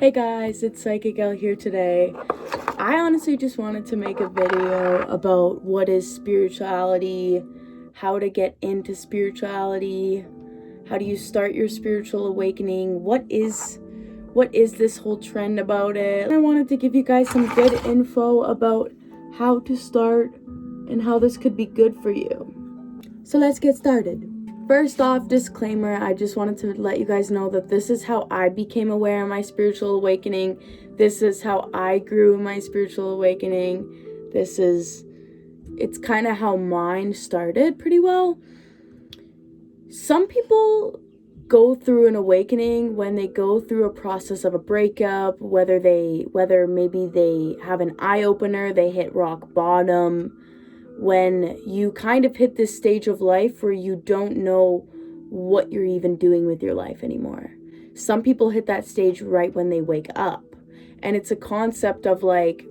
Hey guys, it's Psychic Elle here today. I honestly just wanted to make a video about what is spirituality, how to get into spirituality, how do you start your spiritual awakening, what is this whole trend about it. I wanted to give you guys some good info about how to start and how this could be good for you. So let's get started. First off, disclaimer, I just wanted to let you guys know that this is how I became aware of my spiritual awakening. This is how I grew in my spiritual awakening. It's kind of how mine started pretty well. Some people go through an awakening when they go through a process of a breakup, whether maybe they have an eye-opener, they hit rock bottom, when you kind of hit this stage of life where you don't know what you're even doing with your life anymore. Some people hit that stage right when they wake up. And it's a concept of like,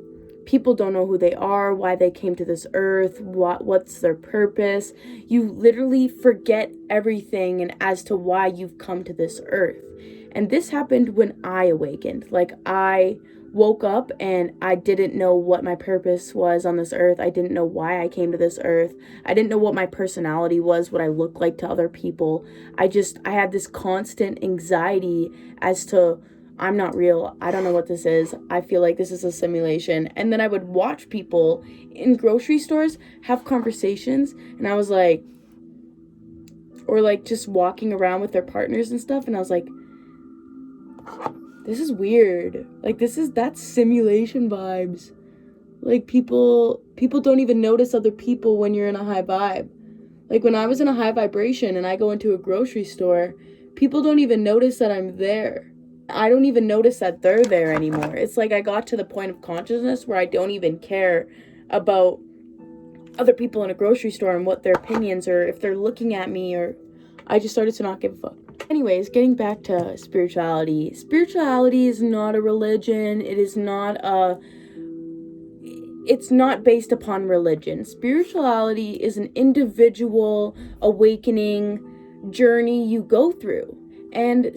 people don't know who they are, why they came to this earth, what's their purpose. You literally forget everything and as to why you've come to this earth. And this happened when I awakened. Like, I woke up and I didn't know what my purpose was on this earth. I didn't know why I came to this earth. I didn't know what my personality was, what I looked like to other people. I had this constant anxiety as to, I'm not real. I don't know what this is. I feel like this is a simulation. And then I would watch people in grocery stores have conversations, and I was like, or like just walking around with their partners and stuff, and I was like, this is weird. Like, that's simulation vibes. Like, people don't even notice other people when you're in a high vibe. Like, when I was in a high vibration and I go into a grocery store, people don't even notice that I'm there. I don't even notice that they're there anymore. It's like I got to the point of consciousness where I don't even care about other people in a grocery store and what their opinions or if they're looking at me, or I just started to not give a fuck. Anyways, getting back to spirituality. Spirituality is not a religion. It's not based upon religion. Spirituality is an individual awakening journey you go through. And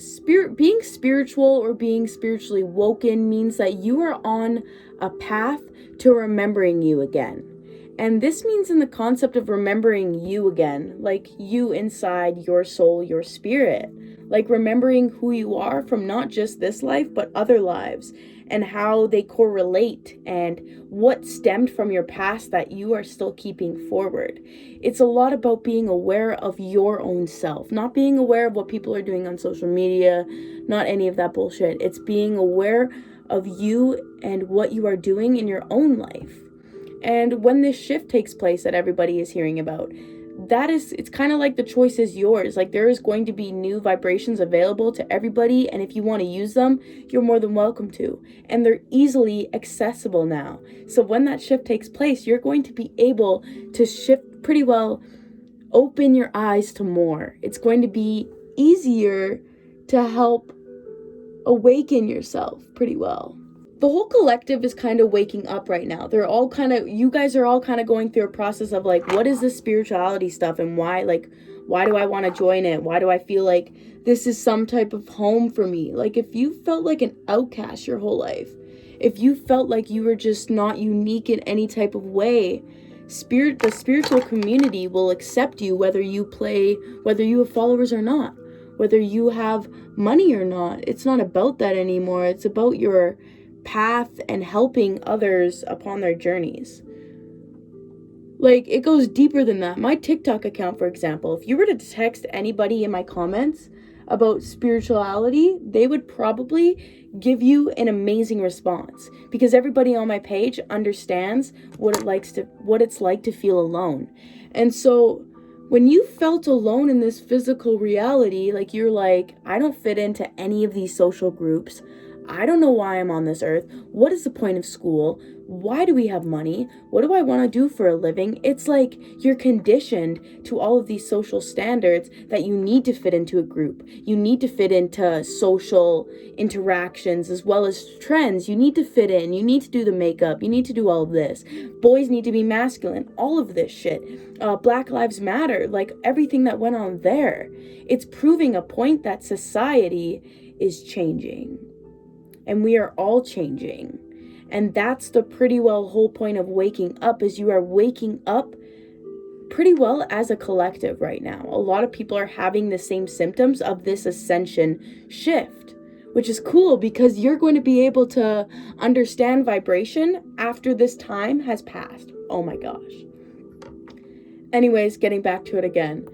being spiritual or being spiritually woken means that you are on a path to remembering you again. And this means in the concept of remembering you again, like you inside your soul, your spirit, like remembering who you are from not just this life, but other lives, and how they correlate and what stemmed from your past that you are still keeping forward. It's a lot about being aware of your own self, not being aware of what people are doing on social media, not any of that bullshit. It's being aware of you and what you are doing in your own life. And when this shift takes place that everybody is hearing about, it's kind of like the choice is yours. Like, there is going to be new vibrations available to everybody, and if you want to use them, you're more than welcome to. And they're easily accessible now. So when that shift takes place, you're going to be able to shift pretty well, open your eyes to more. It's going to be easier to help awaken yourself pretty well. The whole collective is kind of waking up right now. You guys are all kind of going through a process of like, what is this spirituality stuff and why do I want to join it? Why do I feel like this is some type of home for me? Like, if you felt like an outcast your whole life, if you felt like you were just not unique in any type of way, the spiritual community will accept you whether you have followers or not, whether you have money or not. It's not about that anymore. It's about your path and helping others upon their journeys. Like, it goes deeper than that. My TikTok account, for example, if you were to text anybody in my comments about spirituality, they would probably give you an amazing response, because everybody on my page understands what it's like to feel alone. And so when you felt alone in this physical reality, like, you're like, I don't fit into any of these social groups. I don't know why I'm on this earth. What is the point of school? Why do we have money? What do I want to do for a living? It's like you're conditioned to all of these social standards that you need to fit into a group. You need to fit into social interactions as well as trends. You need to fit in. You need to do the makeup. You need to do all of this. Boys need to be masculine. All of this shit. Black Lives Matter. Like, everything that went on there. It's proving a point that society is changing. and we are all changing. And that's the pretty well whole point of waking up, is you are waking up pretty well as a collective right now. A lot of people are having the same symptoms of this ascension shift, which is cool because you're going to be able to understand vibration after this time has passed. Oh my gosh. Anyways, getting back to it again.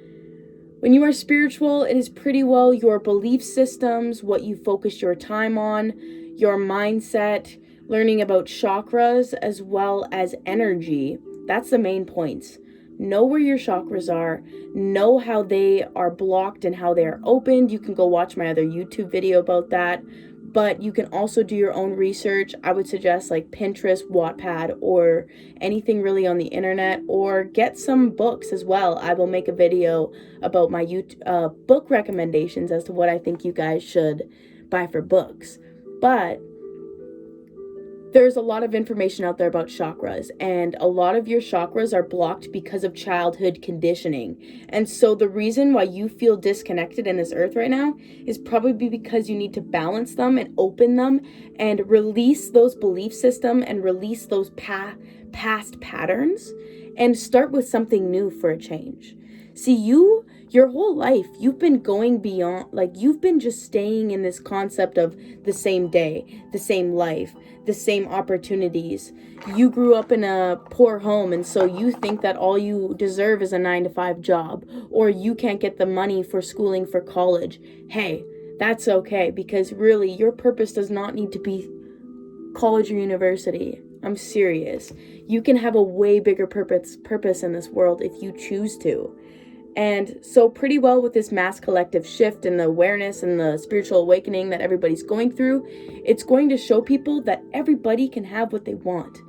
When you are spiritual, it is pretty well your belief systems, what you focus your time on, your mindset, learning about chakras as well as energy. That's the main points. Know where your chakras are, know how they are blocked and how they are opened. You can go watch my other YouTube video about that, but you can also do your own research. I would suggest like Pinterest, Wattpad, or anything really on the internet, or get some books as well. I will make a video about my book recommendations as to what I think you guys should buy for books. But there's a lot of information out there about chakras, and a lot of your chakras are blocked because of childhood conditioning. And so the reason why you feel disconnected in this earth right now is probably because you need to balance them and open them and release those belief system and release those past patterns and start with something new for a change. See, your whole life, you've been going beyond, like you've been just staying in this concept of the same day, the same life, the same opportunities. You grew up in a poor home, and so you think that all you deserve is a 9-to-5 job, or you can't get the money for schooling for college. Hey, that's okay, because really your purpose does not need to be college or university. I'm serious. You can have a way bigger purpose in this world if you choose to. And so pretty well with this mass collective shift and the awareness and the spiritual awakening that everybody's going through, it's going to show people that everybody can have what they want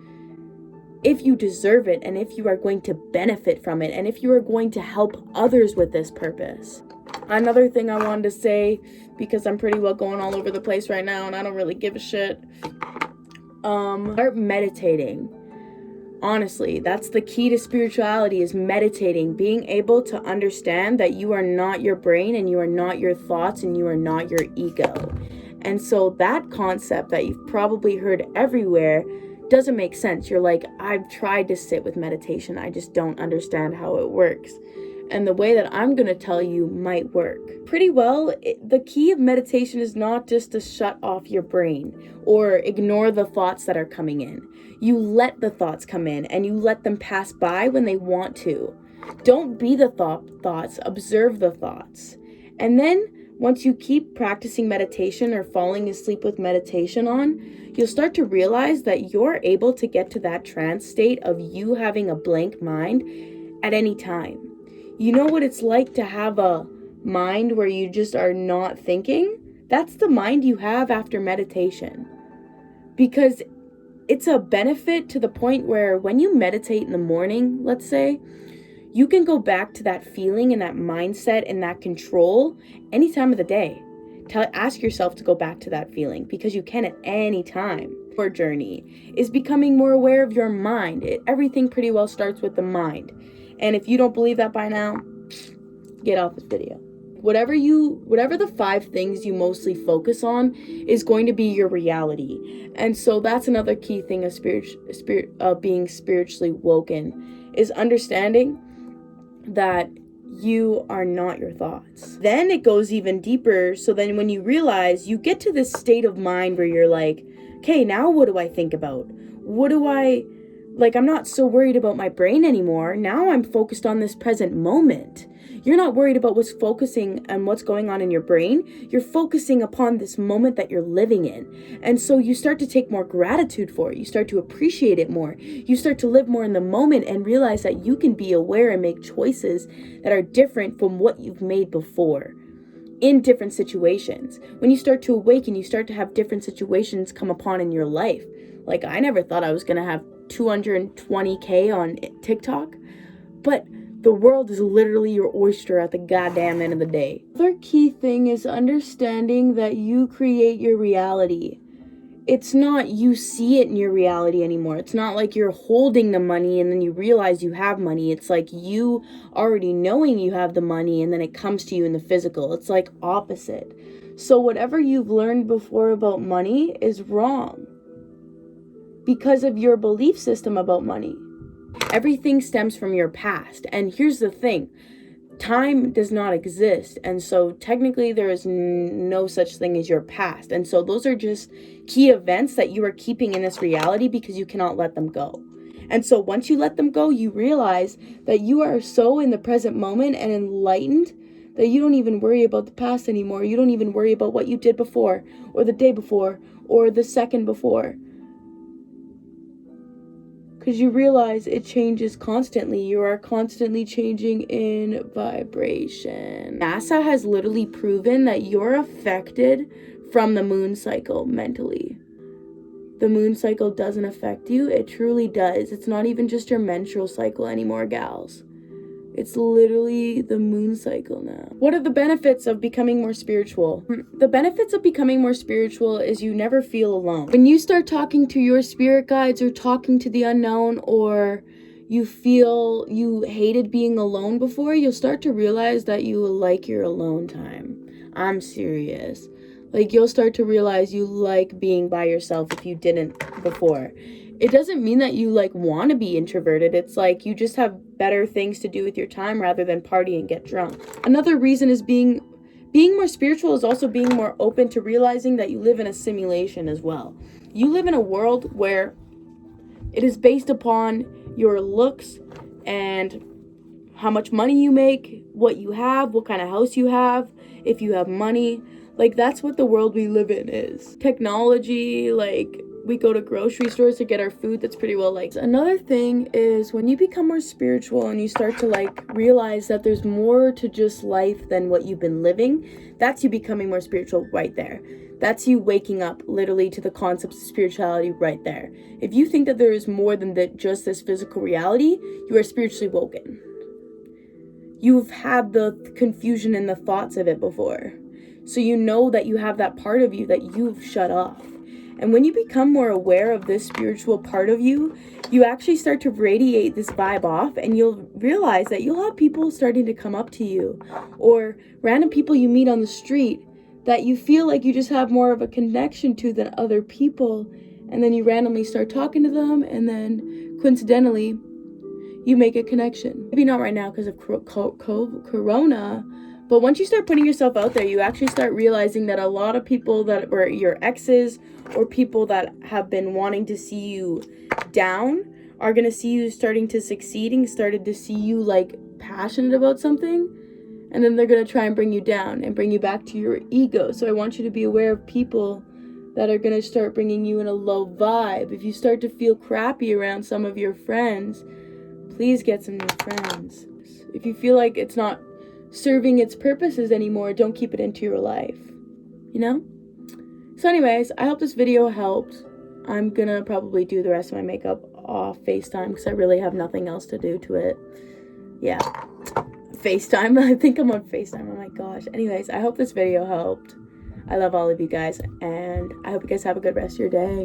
if you deserve it, and if you are going to benefit from it, and if you are going to help others with this purpose. Another thing I wanted to say, because I'm pretty well going all over the place right now and I don't really give a shit, start meditating. Honestly, that's the key to spirituality, is meditating, being able to understand that you are not your brain and you are not your thoughts and you are not your ego. And so that concept that you've probably heard everywhere doesn't make sense. You're like, I've tried to sit with meditation, I just don't understand how it works. And the way that I'm going to tell you might work. Pretty well, the key of meditation is not just to shut off your brain or ignore the thoughts that are coming in. You let the thoughts come in and you let them pass by when they want to. Don't be the thoughts, observe the thoughts. And then once you keep practicing meditation or falling asleep with meditation on, you'll start to realize that you're able to get to that trance state of you having a blank mind at any time. You know what it's like to have a mind where you just are not thinking? That's the mind you have after meditation. Because it's a benefit to the point where when you meditate in the morning, let's say, you can go back to that feeling and that mindset and that control any time of the day. Ask yourself to go back to that feeling, because you can at any time. Your journey is becoming more aware of your mind. Everything pretty well starts with the mind. And if you don't believe that by now, get off this video. Whatever the 5 things you mostly focus on is going to be your reality. And so that's another key thing of being spiritually woken, is understanding that you are not your thoughts. Then it goes even deeper. So then when you realize, you get to this state of mind where you're like, okay, now what do I think about? I'm not so worried about my brain anymore. Now I'm focused on this present moment. You're not worried about what's going on in your brain. You're focusing upon this moment that you're living in. And so you start to take more gratitude for it. You start to appreciate it more. You start to live more in the moment and realize that you can be aware and make choices that are different from what you've made before in different situations. When you start to awaken, you start to have different situations come upon in your life. Like, I never thought I was going to have 220K on TikTok, but the world is literally your oyster at the goddamn end of the day. Another key thing is understanding that you create your reality. It's not you see it in your reality anymore. It's not like you're holding the money and then you realize you have money. It's like you already knowing you have the money and then it comes to you in the physical. It's like opposite. So whatever you've learned before about money is wrong because of your belief system about money. Everything stems from your past. And here's the thing. Time does not exist, and so technically there is no such thing as your past. And so those are just key events that you are keeping in this reality because you cannot let them go. And so once you let them go, you realize that you are so in the present moment and enlightened that you don't even worry about the past anymore. You don't even worry about what you did before, or the day before, or the second before. Because you realize it changes constantly. You are constantly changing in vibration. NASA has literally proven that you're affected from the moon cycle mentally. The moon cycle doesn't affect you. It truly does. It's not even just your menstrual cycle anymore, gals. It's literally the moon cycle now. What are the benefits of becoming more spiritual? The benefits of becoming more spiritual is you never feel alone. When you start talking to your spirit guides or talking to the unknown, or you feel you hated being alone before, you'll start to realize that you like your alone time. I'm serious. Like, you'll start to realize you like being by yourself if you didn't before. It doesn't mean that you like want to be introverted. It's like you just have better things to do with your time rather than party and get drunk. Another reason is being more spiritual is also being more open to realizing that you live in a simulation as well. You live in a world where it is based upon your looks and how much money you make, what you have, what kind of house you have, if you have money. Like, that's what the world we live in is. Technology, like, we go to grocery stores to get our food. That's pretty well like. Another thing is when you become more spiritual and you start to like realize that there's more to just life than what you've been living, that's you becoming more spiritual right there. That's you waking up literally to the concepts of spirituality right there. If you think that there is more than just this physical reality, you are spiritually woken. You've had the confusion and the thoughts of it before. So you know that you have that part of you that you've shut off. And when you become more aware of this spiritual part of you, you actually start to radiate this vibe off, and you'll realize that you'll have people starting to come up to you, or random people you meet on the street that you feel like you just have more of a connection to than other people. And then you randomly start talking to them, and then coincidentally, you make a connection. Maybe not right now because of Corona, but once you start putting yourself out there, you actually start realizing that a lot of people that were your exes or people that have been wanting to see you down are going to see you starting to succeed and started to see you like passionate about something. And then they're going to try and bring you down and bring you back to your ego. So I want you to be aware of people that are going to start bringing you in a low vibe. If you start to feel crappy around some of your friends, please get some new friends. If you feel like it's not serving its purposes anymore, don't keep it into your life, you know? So anyways, I hope this video helped. I'm gonna probably do the rest of my makeup off FaceTime because I really have nothing else to do to it. Yeah, FaceTime. I think I'm on FaceTime. Oh my gosh. Anyways, I hope this video helped. I love all of you guys, and I hope you guys have a good rest of your day.